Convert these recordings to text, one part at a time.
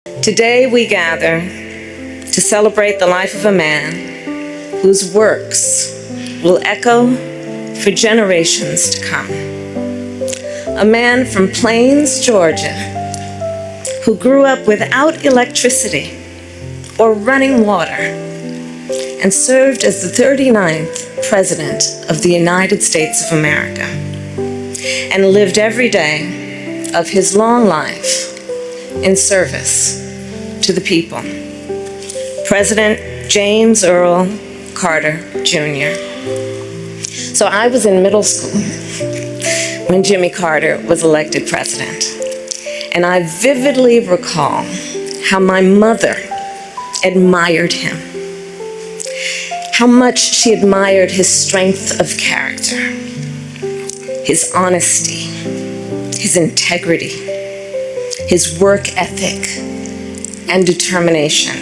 Today we gather to celebrate the life of a man whose works will echo for generations to come. A man from Plains, Georgia, who grew up without electricity or running water and served as the 39th President of the United States of America and lived every day of his long life in service to the people. President James Earl Carter, Jr. So I was in middle school when Jimmy Carter was elected president, and I vividly recall how my mother admired him, how much she admired his strength of character, his honesty, his integrity, his work ethic and determination,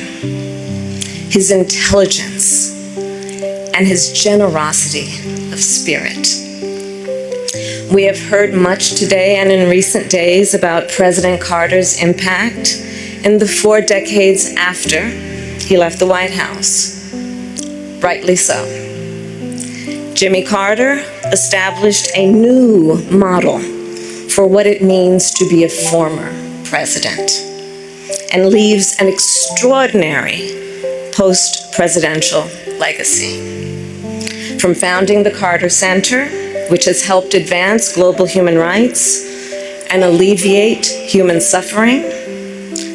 his intelligence, and his generosity of spirit. We have heard much today and in recent days about President Carter's impact in the 4 decades after he left the White House. Rightly so. Jimmy Carter established a new model for what it means to be a former president and leaves an extraordinary post-presidential legacy. From founding the Carter Center, which has helped advance global human rights and alleviate human suffering,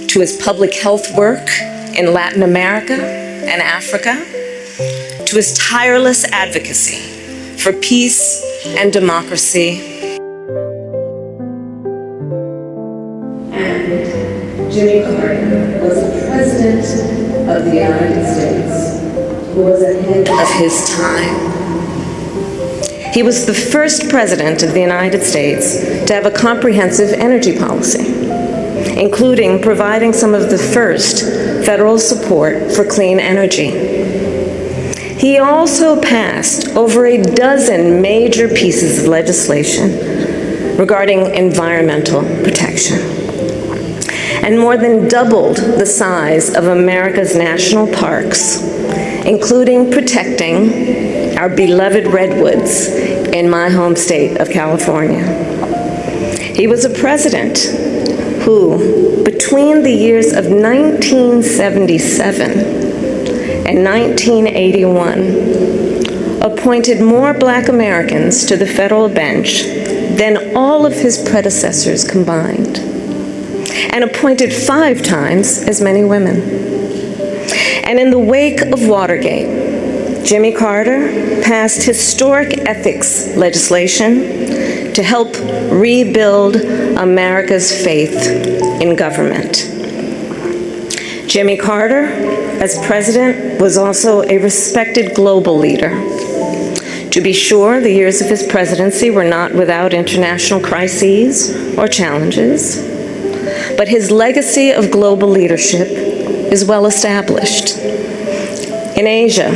to his public health work in Latin America and Africa, to his tireless advocacy for peace and democracy. And Jimmy Carter was the President of the United States who was ahead of his time. He was the first President of the United States to have a comprehensive energy policy, including providing some of the first federal support for clean energy. He also passed over a dozen major pieces of legislation regarding environmental protection, and more than doubled the size of America's national parks, including protecting our beloved redwoods in my home state of California. He was a president who, between the years of 1977 and 1981, appointed more Black Americans to the federal bench than all of his predecessors combined, and appointed 5 times as many women. And in the wake of Watergate, Jimmy Carter passed historic ethics legislation to help rebuild America's faith in government. Jimmy Carter, as president, was also a respected global leader. To be sure, the years of his presidency were not without international crises or challenges, but his legacy of global leadership is well established. In Asia,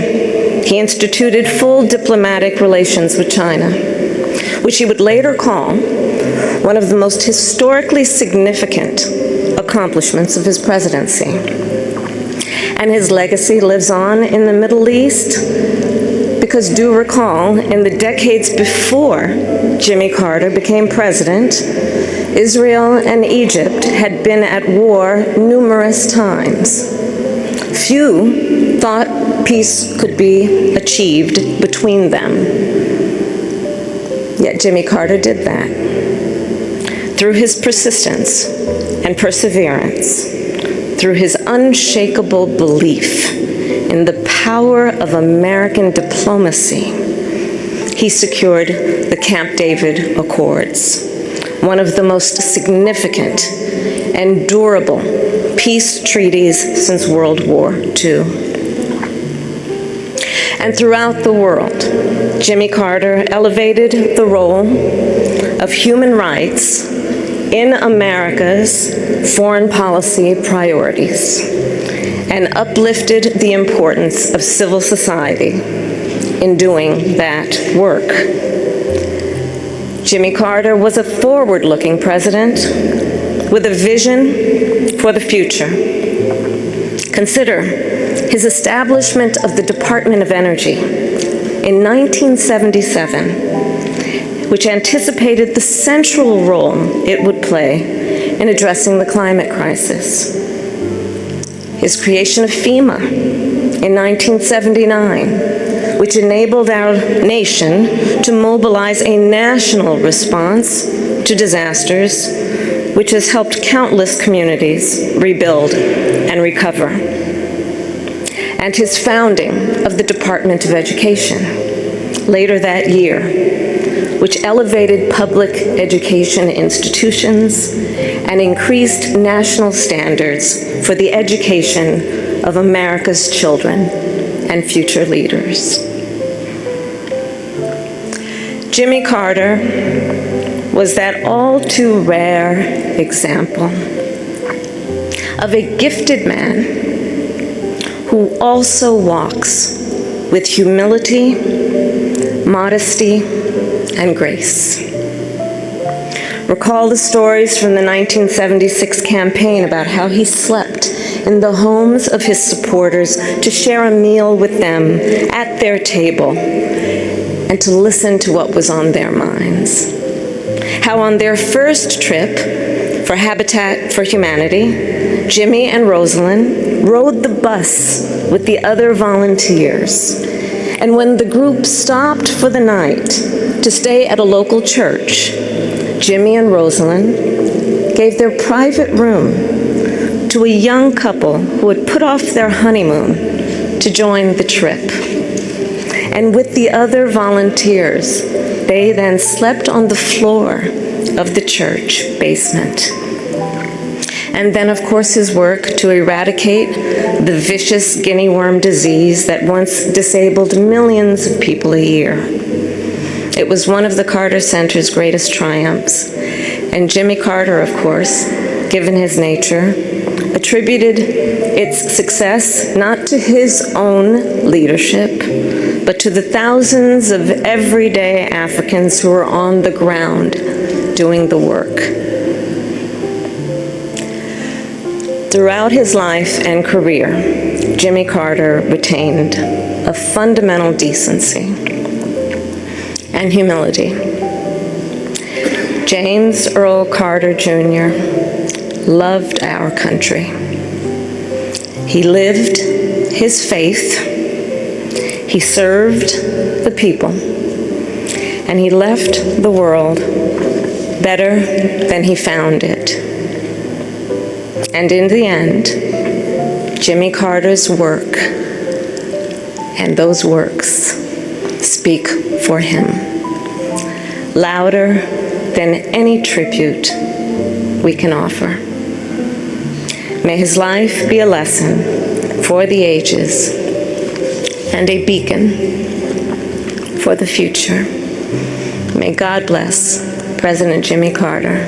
he instituted full diplomatic relations with China, which he would later call one of the most historically significant accomplishments of his presidency. And his legacy lives on in the Middle East because, do recall, in the decades before Jimmy Carter became president, Israel and Egypt had been at war numerous times. Few thought peace could be achieved between them. Yet Jimmy Carter did that. Through his persistence and perseverance, through his unshakable belief in the power of American diplomacy, he secured the Camp David Accords, one of the most significant and durable peace treaties since World War II. And throughout the world, Jimmy Carter elevated the role of human rights in America's foreign policy priorities and uplifted the importance of civil society in doing that work. Jimmy Carter was a forward-looking president with a vision for the future. Consider his establishment of the Department of Energy in 1977, which anticipated the central role it would play in addressing the climate crisis. His creation of FEMA in 1979, which enabled our nation to mobilize a national response to disasters, which has helped countless communities rebuild and recover. And his founding of the Department of Education later that year, which elevated public education institutions and increased national standards for the education of America's children and future leaders. Jimmy Carter was that all too rare example of a gifted man who also walks with humility, modesty, and grace. Recall the stories from the 1976 campaign about how he slept in the homes of his supporters to share a meal with them at their table and to listen to what was on their minds. How on their first trip for Habitat for Humanity, Jimmy and Rosalind rode the bus with the other volunteers. And when the group stopped for the night to stay at a local church, Jimmy and Rosalind gave their private room to a young couple who had put off their honeymoon to join the trip. And with the other volunteers, they then slept on the floor of the church basement. And then, of course, his work to eradicate the vicious guinea worm disease that once disabled millions of people a year. It was one of the Carter Center's greatest triumphs. And Jimmy Carter, of course, given his nature, attributed its success not to his own leadership, but to the thousands of everyday Africans who were on the ground doing the work. Throughout his life and career, Jimmy Carter retained a fundamental decency and humility. James Earl Carter Jr. loved our country. He lived his faith, he served the people, and he left the world better than he found it. And in the end, Jimmy Carter's work and those works speak for him, louder than any tribute we can offer. May his life be a lesson for the ages and a beacon for the future. May God bless President Jimmy Carter.